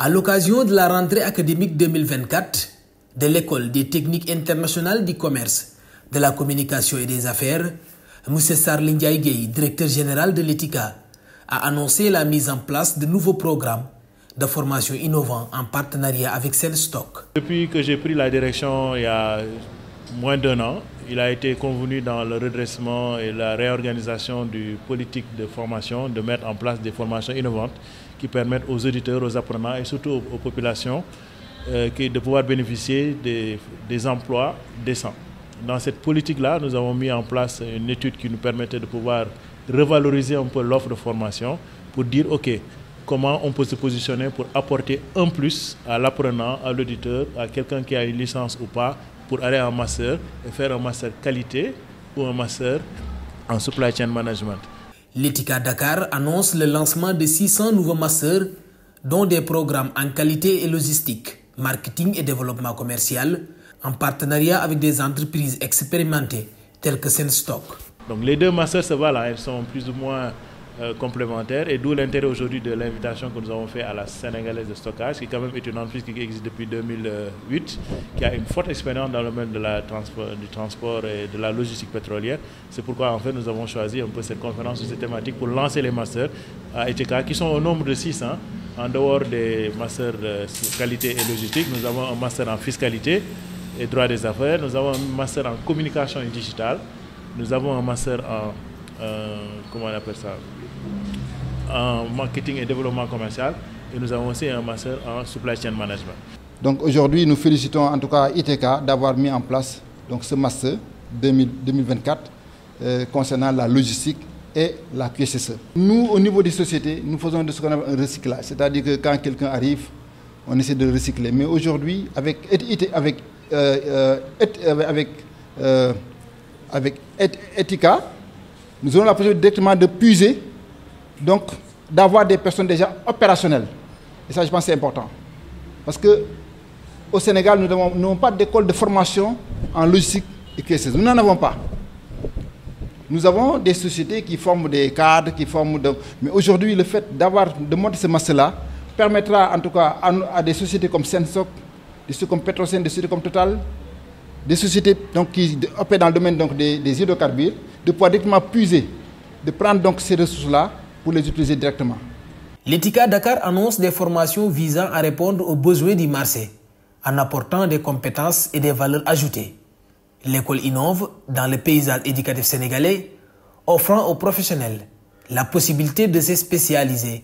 À l'occasion de la rentrée académique 2024 de l'École des techniques internationales du commerce, de la communication et des affaires, M. Sarlin Ndiaye, directeur général de l'ETICA, a annoncé la mise en place de nouveaux programmes de formation innovants en partenariat avec Senstock. Depuis que j'ai pris la direction il y a moins d'1 an, il a été convenu dans le redressement et la réorganisation du politique de formation de mettre en place des formations innovantes qui permettent aux auditeurs, aux apprenants et surtout aux populations de pouvoir bénéficier des emplois décents. Dans cette politique-là, nous avons mis en place une étude qui nous permettait de pouvoir revaloriser un peu l'offre de formation pour dire OK, comment on peut se positionner pour apporter un plus à l'apprenant, à l'auditeur, à quelqu'un qui a une licence ou pas, pour aller en master et faire un master qualité ou un master en supply chain management. L'ETICA Dakar annonce le lancement de 600 nouveaux masters, dont des programmes en qualité et logistique, marketing et développement commercial, en partenariat avec des entreprises expérimentées telles que Senstock. Donc les deux masters se valent, ils sont plus ou moins complémentaires et d'où l'intérêt aujourd'hui de l'invitation que nous avons fait à la Sénégalaise de stockage, qui quand même est une entreprise qui existe depuis 2008, qui a une forte expérience dans le domaine du transport et de la logistique pétrolière. C'est pourquoi en fait nous avons choisi un peu cette conférence sur cette thématique pour lancer les masters à ETICA, qui sont au nombre de 600. En dehors des masters de qualité et logistique, nous avons un master en fiscalité et droit des affaires, nous avons un master en communication et digital, nous avons un master en comment on appelle ça, en marketing et développement commercial, et nous avons aussi un master en supply chain management. Donc aujourd'hui, nous félicitons en tout cas ETICA d'avoir mis en place donc, ce master 2024 concernant la logistique et la QSSE. Nous, au niveau des sociétés, nous faisons de ce qu'on appelle un recyclage, c'est-à-dire que quand quelqu'un arrive, on essaie de le recycler. Mais aujourd'hui, avec ETICA, nous avons la possibilité directement de puiser, donc d'avoir des personnes déjà opérationnelles. Et ça, je pense, c'est important. Parce qu'au Sénégal, nous n'avons pas d'école de formation en logistique et QSS. Nous n'en avons pas. Nous avons des sociétés qui forment des cadres, mais aujourd'hui, le fait de monter ce master-là permettra en tout cas à des sociétés comme Senstock, des sociétés comme Petrosen, des sociétés comme Total, des sociétés donc, qui opèrent dans le domaine donc, des hydrocarbures, de pouvoir directement puiser, de prendre donc ces ressources-là pour les utiliser directement. L'ETICA Dakar annonce des formations visant à répondre aux besoins du marché, en apportant des compétences et des valeurs ajoutées. L'école innove dans le paysage éducatif sénégalais, offrant aux professionnels la possibilité de se spécialiser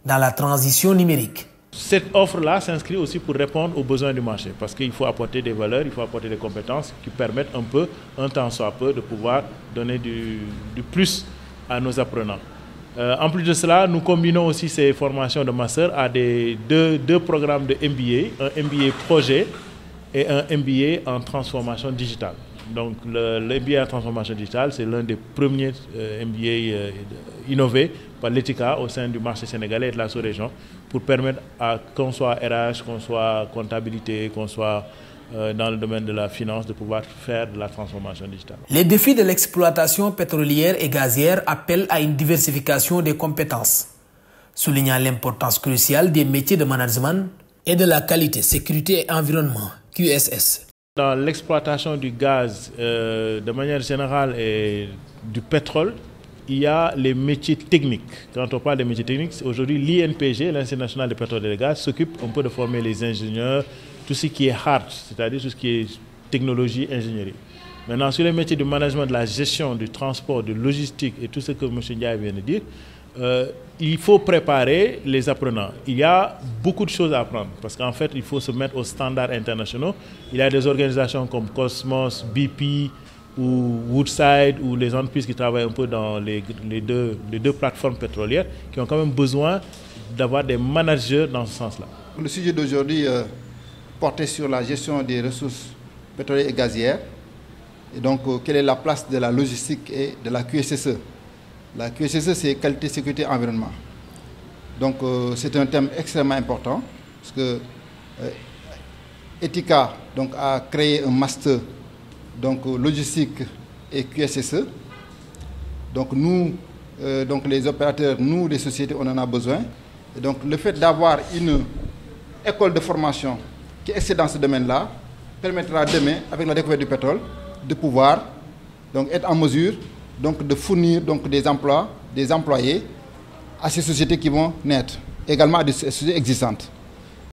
dans la transition numérique. Cette offre-là s'inscrit aussi pour répondre aux besoins du marché, parce qu'il faut apporter des valeurs, il faut apporter des compétences qui permettent un peu, un temps soit peu, de pouvoir donner du plus à nos apprenants. En plus de cela, nous combinons aussi ces formations de master à deux programmes de MBA, un MBA projet et un MBA en transformation digitale. Donc le MBA en transformation digitale, c'est l'un des premiers MBA innovés par l'ETICA au sein du marché sénégalais et de la sous-région pour permettre qu'on soit RH, qu'on soit comptabilité, qu'on soit dans le domaine de la finance, de pouvoir faire de la transformation digitale. Les défis de l'exploitation pétrolière et gazière appellent à une diversification des compétences, soulignant l'importance cruciale des métiers de management et de la qualité, sécurité et environnement, QSS. Dans l'exploitation du gaz, de manière générale, et du pétrole, il y a les métiers techniques. Quand on parle des métiers techniques, aujourd'hui l'INPG, l'Institut national du pétrole et du gaz, s'occupe un peu de former les ingénieurs, tout ce qui est hard, c'est-à-dire tout ce qui est technologie, ingénierie. Maintenant, sur les métiers du management, de la gestion, du transport, de logistique et tout ce que M. Ndiaye vient de dire, il faut préparer les apprenants. Il y a beaucoup de choses à apprendre parce qu'en fait, il faut se mettre aux standards internationaux. Il y a des organisations comme Cosmos, BP ou Woodside ou les entreprises qui travaillent un peu dans les deux plateformes pétrolières qui ont quand même besoin d'avoir des managers dans ce sens-là. Le sujet d'aujourd'hui portait sur la gestion des ressources pétrolières et gazières. Et donc, quelle est la place de la logistique et de la QSSE? La QSSE, c'est qualité, sécurité, environnement. Donc, c'est un thème extrêmement important parce que ETICA donc, a créé un master donc, logistique et QSSE. Donc, nous, donc les opérateurs, nous, les sociétés, on en a besoin. Et donc, le fait d'avoir école de formation qui est dans ce domaine-là permettra demain, avec la découverte du pétrole, de pouvoir donc, être en mesure donc, de fournir donc, des emplois, des employés à ces sociétés qui vont naître, également à des sociétés existantes.